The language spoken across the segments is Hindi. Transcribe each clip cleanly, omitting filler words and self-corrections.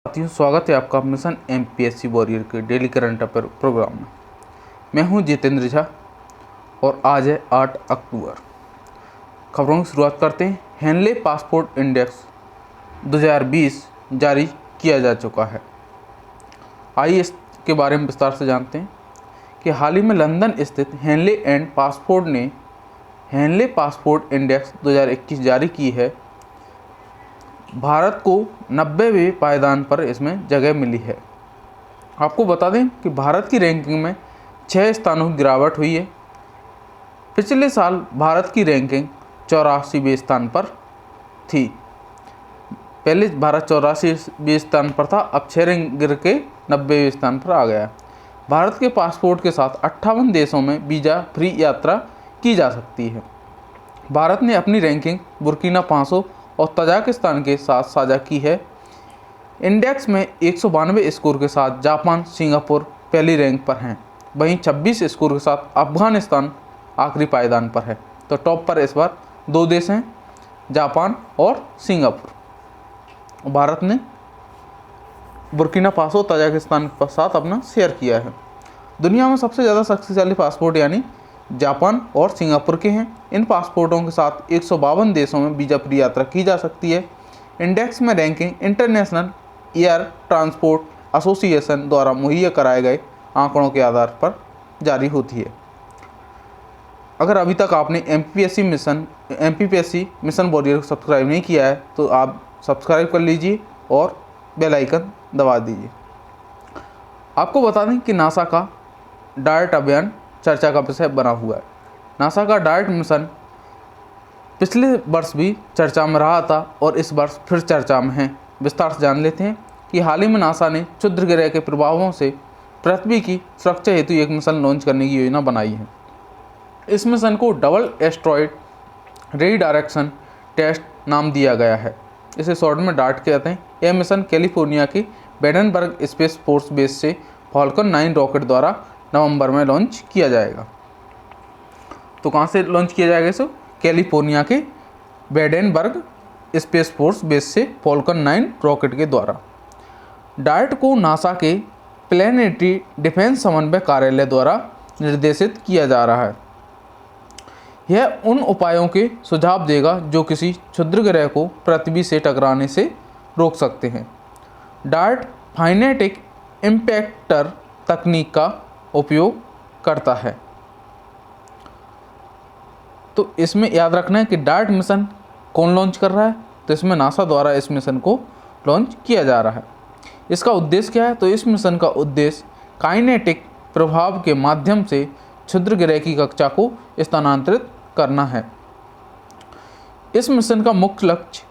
साथियों, स्वागत है आपका मिशन एमपीएससी वॉरियर के डेली करंट अफेयर प्रोग्राम में। मैं हूं जितेंद्र झा और आज है 8 अक्टूबर। खबरों की शुरुआत करते हैं। हेनले पासपोर्ट इंडेक्स 2020 जारी किया जा चुका है। आइए इसके बारे में विस्तार से जानते हैं कि हाल ही में लंदन स्थित हेनले एंड पासपोर्ट ने हेनले पासपोर्ट इंडेक्स 2021 जारी की है। भारत को 90वें पायदान पर इसमें जगह मिली है। आपको बता दें कि भारत की रैंकिंग में 6 स्थानों की गिरावट हुई है। पिछले साल भारत की रैंकिंग 84वें स्थान पर थी। पहले भारत 84वें स्थान पर था, अब 6 रैंक गिर के 90वें स्थान पर आ गया। भारत के पासपोर्ट के साथ 58 देशों में वीज़ा फ्री यात्रा की जा सकती है। भारत ने अपनी रैंकिंग बुर्किना फासो और तजाकिस्तान के साथ साझा की है। इंडेक्स में 192 स्कोर के साथ जापान, सिंगापुर पहली रैंक पर हैं। वहीं 26 स्कोर के साथ अफगानिस्तान आखिरी पायदान पर है। तो टॉप पर इस बार 2 देश हैं, जापान और सिंगापुर। भारत ने बुर्किना फासो, तजाकिस्तान के साथ अपना शेयर किया है। दुनिया में सबसे ज़्यादा शक्तिशाली पासपोर्ट यानी जापान और सिंगापुर के हैं। इन पासपोर्टों के साथ 152 देशों में वीज़ा फ्री यात्रा की जा सकती है। इंडेक्स में ranking international air transport association द्वारा मुहैया कराए गए आंकड़ों के आधार पर जारी होती है। अगर अभी तक आपने एमपीपीएससी मिशन वॉरियर को सब्सक्राइब नहीं किया है तो आप सब्सक्राइब कर लीजिए और बेल आइकन दबा दीजिए। आपको बता दें कि नासा का डार्ट अभियान चर्चा का विषय बना हुआ है। नासा का डार्ट मिशन पिछले वर्ष भी चर्चा में रहा था और इस वर्ष फिर चर्चा में है। विस्तार से जान लेते हैं कि हाल ही में नासा ने क्षुद्र ग्रह के प्रभावों से पृथ्वी की सुरक्षा हेतु एक मिशन लॉन्च करने की योजना बनाई है। इस मिशन को डबल एस्ट्रॉयड रीडायरेक्शन टेस्ट नाम दिया गया है। इसे शॉर्ट में डार्ट कहते हैं। यह मिशन कैलिफोर्निया के वेंडेनबर्ग स्पेस फोर्स बेस से फॉल्कन 9 रॉकेट द्वारा नवंबर में लॉन्च किया जाएगा। तो कहाँ से लॉन्च किया जाएगा इसे? कैलिफोर्निया के वेंडेनबर्ग स्पेस फोर्स बेस से फॉल्कन 9 रॉकेट के द्वारा। डार्ट को नासा के प्लेनेटरी डिफेंस समन्वय कार्यालय द्वारा निर्देशित किया जा रहा है। यह उन उपायों के सुझाव देगा जो किसी क्षुद्र ग्रह को पृथ्वी से टकराने से रोक सकते हैं। डार्ट फाइनेटिक इम्पैक्टर तकनीक का उपयोग करता है। तो इसमें याद रखना है कि डार्ट मिशन कौन लॉन्च कर रहा है, तो इसमें नासा द्वारा इस मिशन को लॉन्च किया जा रहा है। इसका उद्देश्य क्या है? तो इस मिशन का उद्देश्य काइनेटिक प्रभाव के माध्यम से क्षुद्र ग्रह की कक्षा को स्थानांतरित करना है। इस मिशन का मुख्य लक्ष्य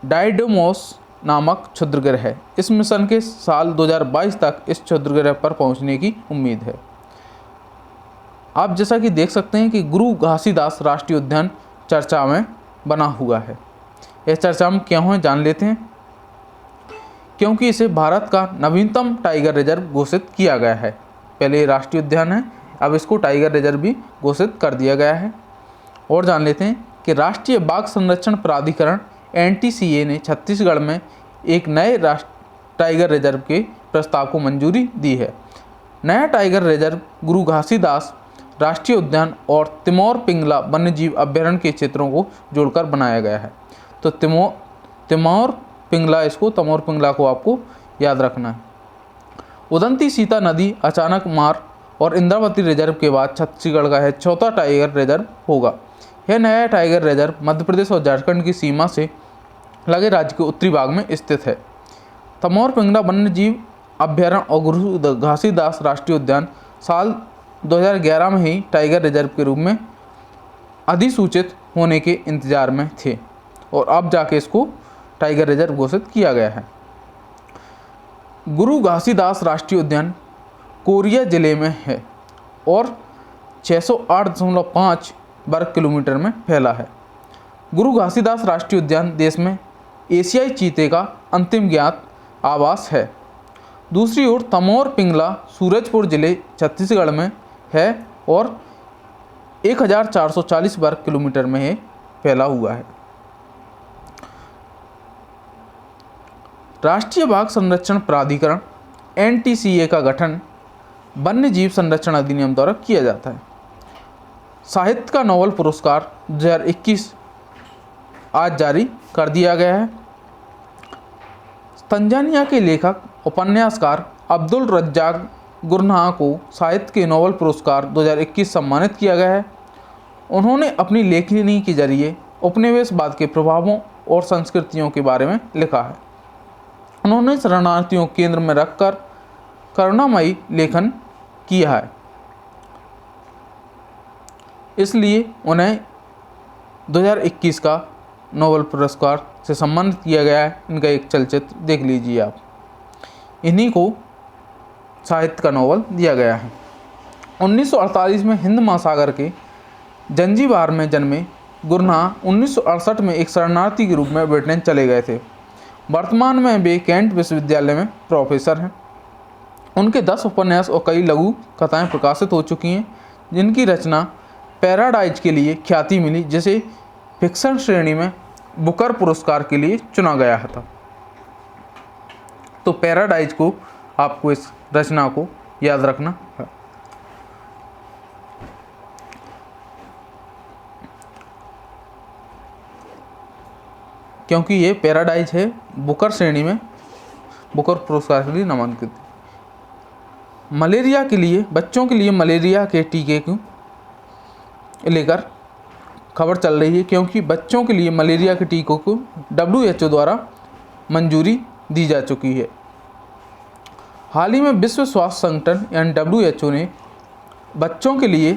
डाइडोमोस नामक क्षुद्र ग्रह है। इस मिशन के साल 2022 तक इस क्षुद्र ग्रह पर पहुंचने की उम्मीद है। आप जैसा कि देख सकते हैं कि गुरु घासीदास राष्ट्रीय उद्यान चर्चा में बना हुआ है। यह चर्चा में क्यों है जान लेते हैं। क्योंकि इसे भारत का नवीनतम टाइगर रिजर्व घोषित किया गया है। पहले ये राष्ट्रीय उद्यान है, अब इसको टाइगर रिजर्व भी घोषित कर दिया गया है। और जान लेते हैं कि राष्ट्रीय बाघ संरक्षण प्राधिकरण NTCA ने छत्तीसगढ़ में एक नए टाइगर रिजर्व के प्रस्ताव को मंजूरी दी है। नया टाइगर रिजर्व गुरु घासीदास राष्ट्रीय उद्यान और तिमोर पिंगला वन्यजीव अभ्यारण्य के क्षेत्रों को जोड़कर बनाया गया है। तो तमोर पिंगला को आपको याद रखना है। उदंती सीता नदी अचानक मार और इंद्रावती रिजर्व के बाद छत्तीसगढ़ का है चौथा टाइगर रिजर्व होगा। यह नया टाइगर रिजर्व मध्य प्रदेश और झारखंड की सीमा से लगे राज्य के उत्तरी भाग में स्थित है। तमोर पिंगला वन्यजीव अभ्यारण्य और गुरु घासीदास राष्ट्रीय उद्यान साल 2011 में ही टाइगर रिजर्व के रूप में अधिसूचित होने के इंतजार में थे और अब जाके इसको टाइगर रिजर्व घोषित किया गया है। गुरु घासीदास राष्ट्रीय उद्यान कोरिया जिले में है और 608.5 वर्ग किलोमीटर में फैला है। गुरु घासीदास राष्ट्रीय उद्यान देश में एशियाई चीते का अंतिम ज्ञात आवास है। दूसरी ओर तमोर पिंगला सूरजपुर जिले छत्तीसगढ़ में है और 1440 वर्ग किलोमीटर में फैला हुआ है। राष्ट्रीय बाघ संरक्षण प्राधिकरण NTCA का गठन वन्य जीव संरक्षण अधिनियम द्वारा किया जाता है। साहित्य का नोबेल पुरस्कार 2021 आज जारी कर दिया गया है। तंजानिया के लेखक उपन्यासकार अब्दुल रज्जाक गुरनाह को साहित्य के नोबेल पुरस्कार 2021 सम्मानित किया गया है। उन्होंने अपनी लेखनी के जरिए उपनिवेशवाद के प्रभावों और संस्कृतियों के बारे में लिखा है। उन्होंने शरणार्थियों को केंद्र में रखकर करुणामयी लेखन किया है, इसलिए उन्हें 2021 का नोबेल पुरस्कार से सम्मानित किया गया है। इनका एक चलचित्र देख लीजिए आप। इन्हीं को साहित्य का नोबेल दिया गया है। 1948 में हिंद महासागर के जंजीबार में जन्मे गुरनाह 1968 में एक शरणार्थी के रूप में ब्रिटेन चले गए थे। वर्तमान में वे कैंट विश्वविद्यालय में प्रोफेसर हैं। उनके 10 उपन्यास और कई लघु कथाएं प्रकाशित हो चुकी हैं, जिनकी रचना पैराडाइज के लिए ख्याति मिली, जिसे फिक्शन श्रेणी में बुकर पुरस्कार के लिए चुना गया था। तो पैराडाइज को आपको इस रचना को याद रखना है। क्योंकि ये पैराडाइज है, बुकर श्रेणी में बुकर पुरस्कार के लिए नामांकित। मलेरिया के लिए बच्चों के लिए मलेरिया के टीके को लेकर खबर चल रही है, क्योंकि बच्चों के लिए मलेरिया के टीकों को WHO द्वारा मंजूरी दी जा चुकी है। हाल ही में विश्व स्वास्थ्य संगठन यानी WHO ने बच्चों के लिए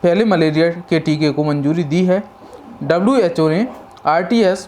पहले मलेरिया के टीके को मंजूरी दी है। WHO ने RTS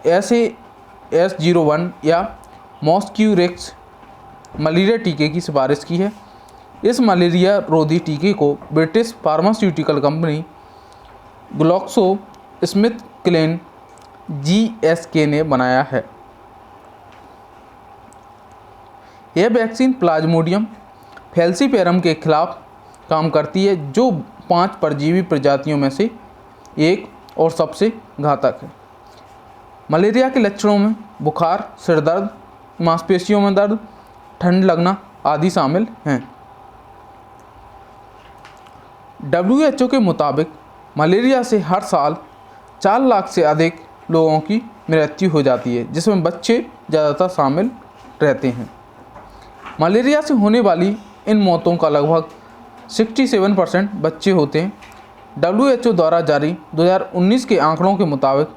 SAS01 या मॉस्क्यूरेक्स मलेरिया टीके की सिफारिश की है। इस मलेरिया रोधी टीके को British pharmaceutical company GlaxoSmithKline GSK ने बनाया है। यह वैक्सीन प्लाज्मोडियम फैल्सीपेरम के खिलाफ काम करती है, जो 5 परजीवी प्रजातियों में से एक और सबसे घातक है। मलेरिया के लक्षणों में बुखार, सिर दर्द, मांसपेशियों में दर्द, ठंड लगना आदि शामिल हैं। WHO के मुताबिक मलेरिया से हर साल 4 लाख से अधिक लोगों की मृत्यु हो जाती है, जिसमें बच्चे ज़्यादातर शामिल रहते हैं। मलेरिया से होने वाली इन मौतों का लगभग 67% बच्चे होते हैं। WHO द्वारा जारी 2019 के आंकड़ों के मुताबिक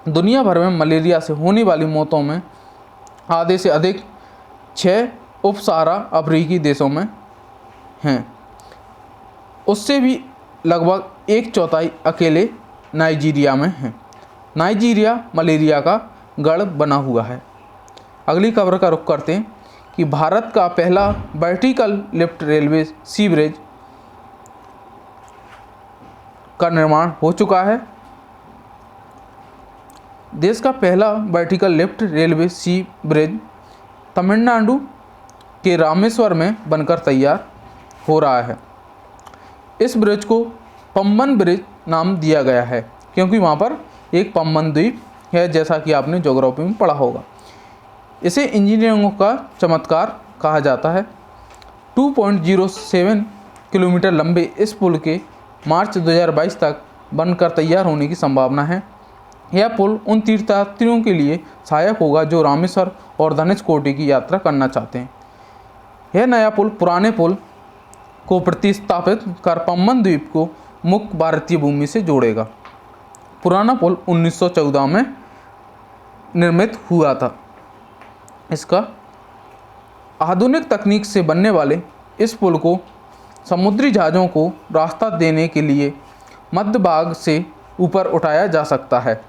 दुनिया भर में मलेरिया से होने वाली मौतों में आधे से अधिक 6 उपसहारा अफ्रीकी देशों में हैं। उससे भी लगभग 1/4 अकेले नाइजीरिया में हैं। नाइजीरिया मलेरिया का गढ़ बना हुआ है। अगली खबर का रुख करते हैं कि भारत का पहला वर्टिकल लिफ्ट रेलवे सी ब्रिज का निर्माण हो चुका है। देश का पहला वर्टिकल लिफ्ट रेलवे सी ब्रिज तमिलनाडु के रामेश्वर में बनकर तैयार हो रहा है। इस ब्रिज को पम्बन ब्रिज नाम दिया गया है, क्योंकि वहाँ पर एक पम्बन द्वीप है, जैसा कि आपने ज्योग्राफी में पढ़ा होगा। इसे इंजीनियरिंग का चमत्कार कहा जाता है। 2.07 किलोमीटर लंबे इस पुल के मार्च 2022 तक बनकर तैयार होने की संभावना है। यह पुल उन तीर्थयात्रियों के लिए सहायक होगा जो रामेश्वर और धनुषकोटी की यात्रा करना चाहते हैं। यह नया पुल पुराने पुल को प्रतिस्थापित कर पम्बन द्वीप को मुख्य भारतीय भूमि से जोड़ेगा। पुराना पुल 1914 में निर्मित हुआ था। इसका आधुनिक तकनीक से बनने वाले इस पुल को समुद्री जहाज़ों को रास्ता देने के लिए मध्य भाग से ऊपर उठाया जा सकता है।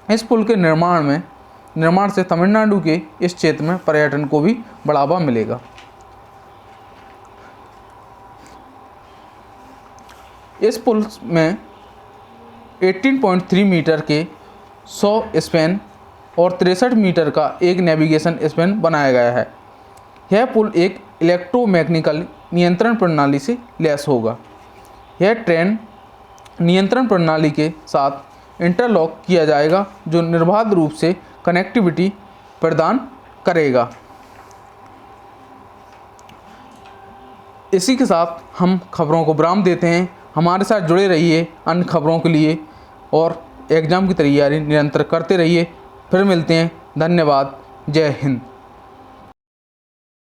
इस पुल के निर्माण से तमिलनाडु के इस क्षेत्र में पर्यटन को भी बढ़ावा मिलेगा। इस पुल में 18.3 मीटर के 100 स्पैन और 63 मीटर का एक नेविगेशन स्पैन बनाया गया है। यह पुल एक इलेक्ट्रोमैकेनिकल नियंत्रण प्रणाली से लैस होगा। यह ट्रेन नियंत्रण प्रणाली के साथ इंटरलॉक किया जाएगा, जो निर्बाध रूप से कनेक्टिविटी प्रदान करेगा। इसी के साथ हम खबरों को विराम देते हैं। हमारे साथ जुड़े रहिए अन्य खबरों के लिए और एग्ज़ाम की तैयारी निरंतर करते रहिए। फिर मिलते हैं। धन्यवाद। जय हिंद।